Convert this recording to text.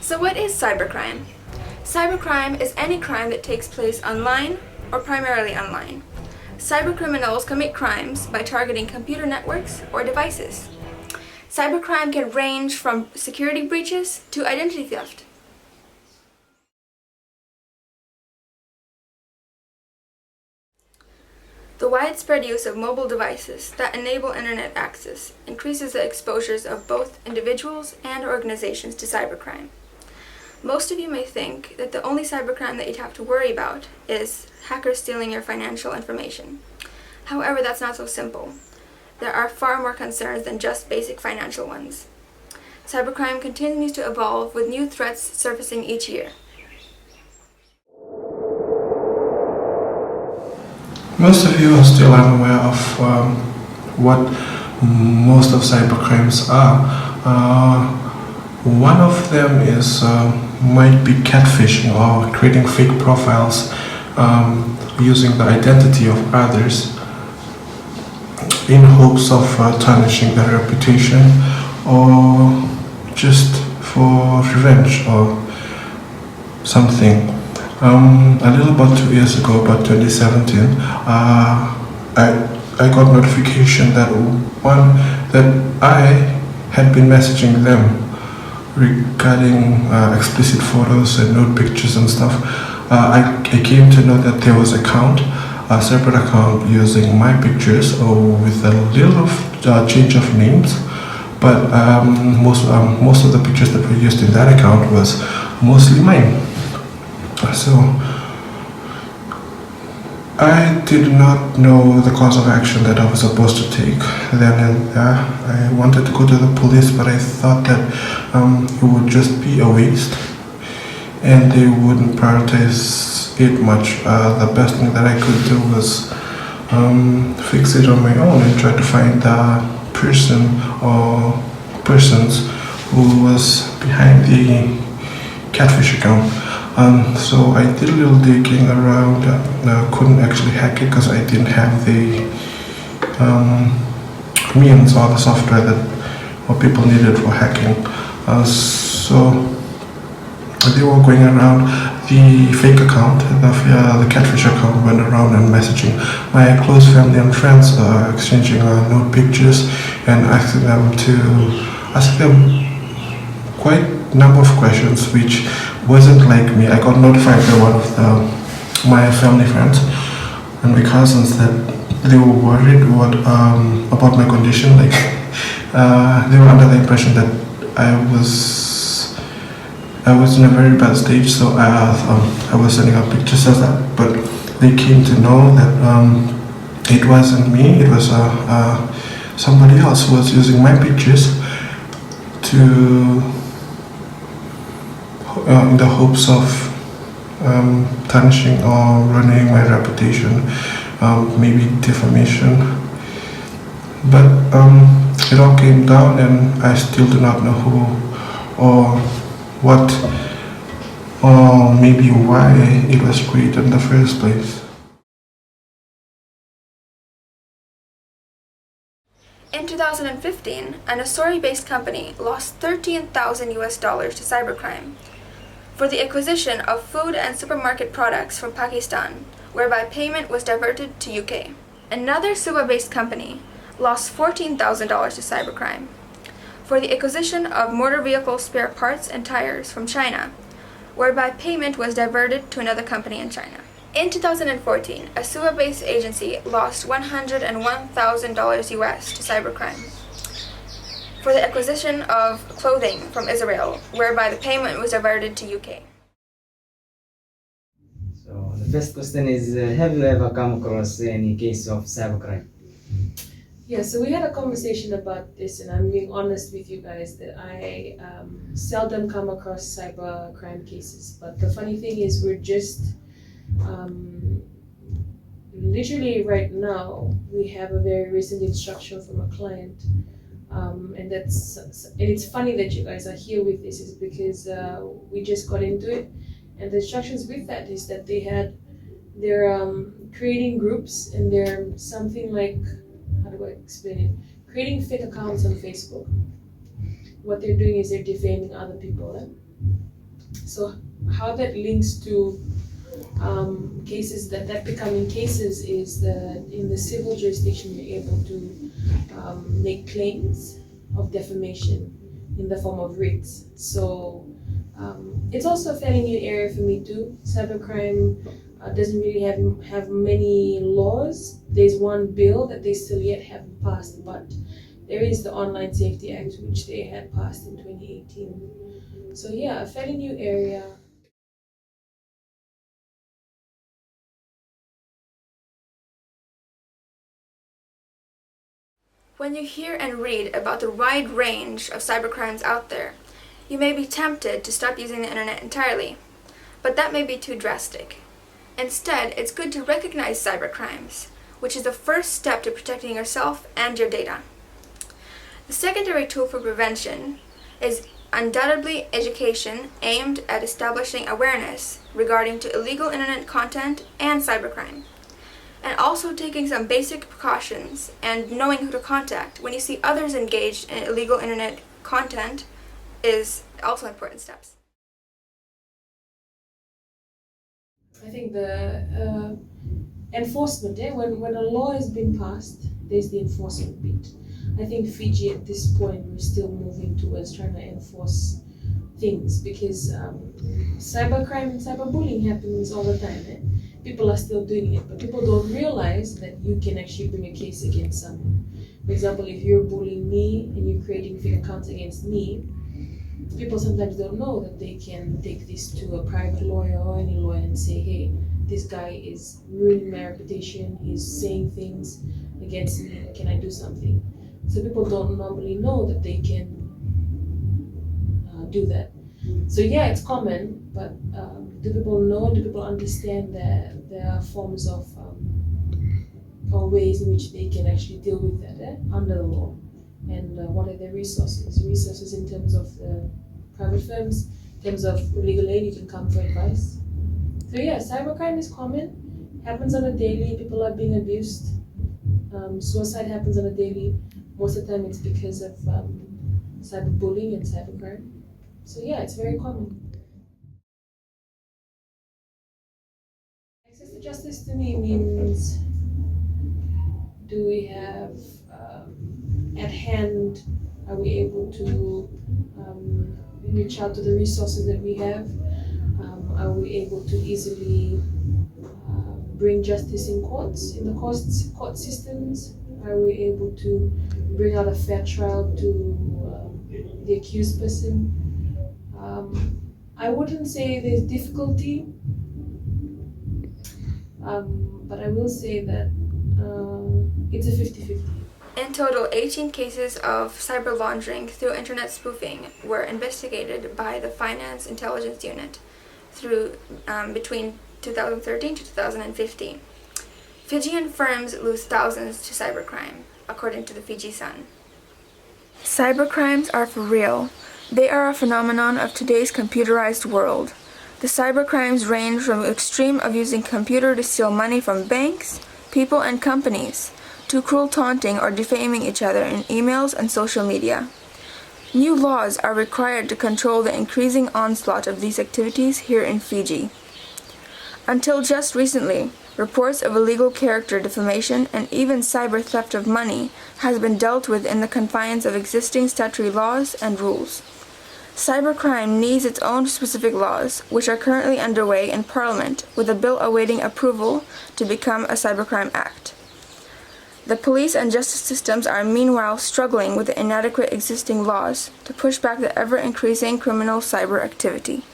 So what is cybercrime? Cybercrime is any crime that takes place online or primarily online. Cybercriminals commit crimes by targeting computer networks or devices. Cybercrime can range from security breaches to identity theft. The widespread use of mobile devices that enable internet access increases the exposures of both individuals and organizations to cybercrime. Most of you may think that the only cybercrime that you'd have to worry about is hackers stealing your financial information. However, that's not so simple. There are far more concerns than just basic financial ones. Cybercrime continues to evolve with new threats surfacing each year. Most of you are still unaware of what most of cybercrimes are. One of them is might be catfishing or creating fake profiles using the identity of others in hopes of tarnishing their reputation or just for revenge or something. A little about 2 years ago, about 2017, I got notification that I had been messaging them regarding explicit photos and nude pictures and stuff. I came to know that there was a separate account using my pictures or with a little of change of names, but most of the pictures that were used in that account was mostly mine. So I did not know the course of action that I was supposed to take. Then I wanted to go to the police, but I thought that it would just be a waste and they wouldn't prioritize it much. The best thing that I could do was fix it on my own and try to find the person or persons who was behind the catfish account. So I did a little digging around. Couldn't actually hack it because I didn't have the means or the software that what people needed for hacking. So they were going around the fake account, the catfish account, went around and messaging my close family and friends, exchanging nude pictures and asking them quite a number of questions which wasn't like me. I got notified by one of my family friends and my cousins that they were worried about my condition. Like they were under the impression that I was in a very bad stage, so I was sending out pictures of that. But they came to know that it wasn't me. It was somebody else who was using my pictures in the hopes of tarnishing or ruining my reputation, maybe defamation. But it all came down and I still do not know who or what or maybe why it was created in the first place. In 2015, an Asori-based company lost $13,000 to cybercrime for the acquisition of food and supermarket products from Pakistan, whereby payment was diverted to UK. Another Suba-based company lost $14,000 to cybercrime for the acquisition of motor vehicle spare parts and tires from China, whereby payment was diverted to another company in China. In 2014, a Suba-based agency lost $101,000 to cybercrime for the acquisition of clothing from Israel, whereby the payment was diverted to UK. So the first question is, have you ever come across any case of cybercrime? Yeah, so we had a conversation about this, and I'm being honest with you guys that I seldom come across cybercrime cases. But the funny thing is, we're just literally right now, we have a very recent instruction from a client. And it's funny that you guys are here with this, is because we just got into it, and the instructions with that is that they're creating groups, and they're something like, how do I explain it? Creating fake accounts on Facebook. What they're doing is they're defaming other people. So how that links to cases that becoming cases is that in the civil jurisdiction you're able to make claims of defamation in the form of writs. So it's also a fairly new area for me too. Cybercrime doesn't really have many laws. There's one bill that they still yet haven't passed, but there is the Online Safety Act, which they had passed in 2018. So yeah, a fairly new area. When you hear and read about the wide range of cybercrimes out there, you may be tempted to stop using the internet entirely, but that may be too drastic. Instead, it's good to recognize cybercrimes, which is the first step to protecting yourself and your data. The secondary tool for prevention is undoubtedly education aimed at establishing awareness regarding to illegal internet content and cybercrime, and also taking some basic precautions and knowing who to contact when you see others engaged in illegal internet content is also important steps. I think the enforcement, when a law has been passed, there's the enforcement bit. I think Fiji at this point, we're still moving towards trying to enforce things because cybercrime and cyberbullying happens all the time. People are still doing it, but people don't realize that you can actually bring a case against someone. For example, if you're bullying me and you're creating fake accounts against me, people sometimes don't know that they can take this to a private lawyer or any lawyer and say, hey, this guy is ruining my reputation, he's saying things against me, can I do something? So people don't normally know that they can do that. So yeah, it's common, but do people know, do people understand that there are forms of or ways in which they can actually deal with that under the law? And what are their resources? Resources in terms of the private firms, in terms of legal aid, you can come for advice. So yeah, cybercrime is common, happens on a daily, people are being abused. Suicide happens on a daily. Most of the time it's because of cyberbullying and cybercrime. So yeah, it's very common. Access to justice to me means, do we have at hand, are we able to reach out to the resources that we have? Are we able to easily bring justice in courts, in the court systems? Are we able to bring out a fair trial to the accused person? I wouldn't say there's difficulty, but I will say that it's a 50-50. In total, 18 cases of cyber laundering through internet spoofing were investigated by the Finance Intelligence Unit through between 2013 to 2015. Fijian firms lose thousands to cybercrime, according to the Fiji Sun. Cybercrimes are for real. They are a phenomenon of today's computerized world. The cybercrimes range from the extreme of using computer to steal money from banks, people, and companies, to cruel taunting or defaming each other in emails and social media. New laws are required to control the increasing onslaught of these activities here in Fiji. Until just recently, reports of illegal character defamation and even cyber theft of money has been dealt with in the confines of existing statutory laws and rules. Cybercrime needs its own specific laws, which are currently underway in Parliament, with a bill awaiting approval to become a Cybercrime Act. The police and justice systems are meanwhile struggling with the inadequate existing laws to push back the ever-increasing criminal cyber activity.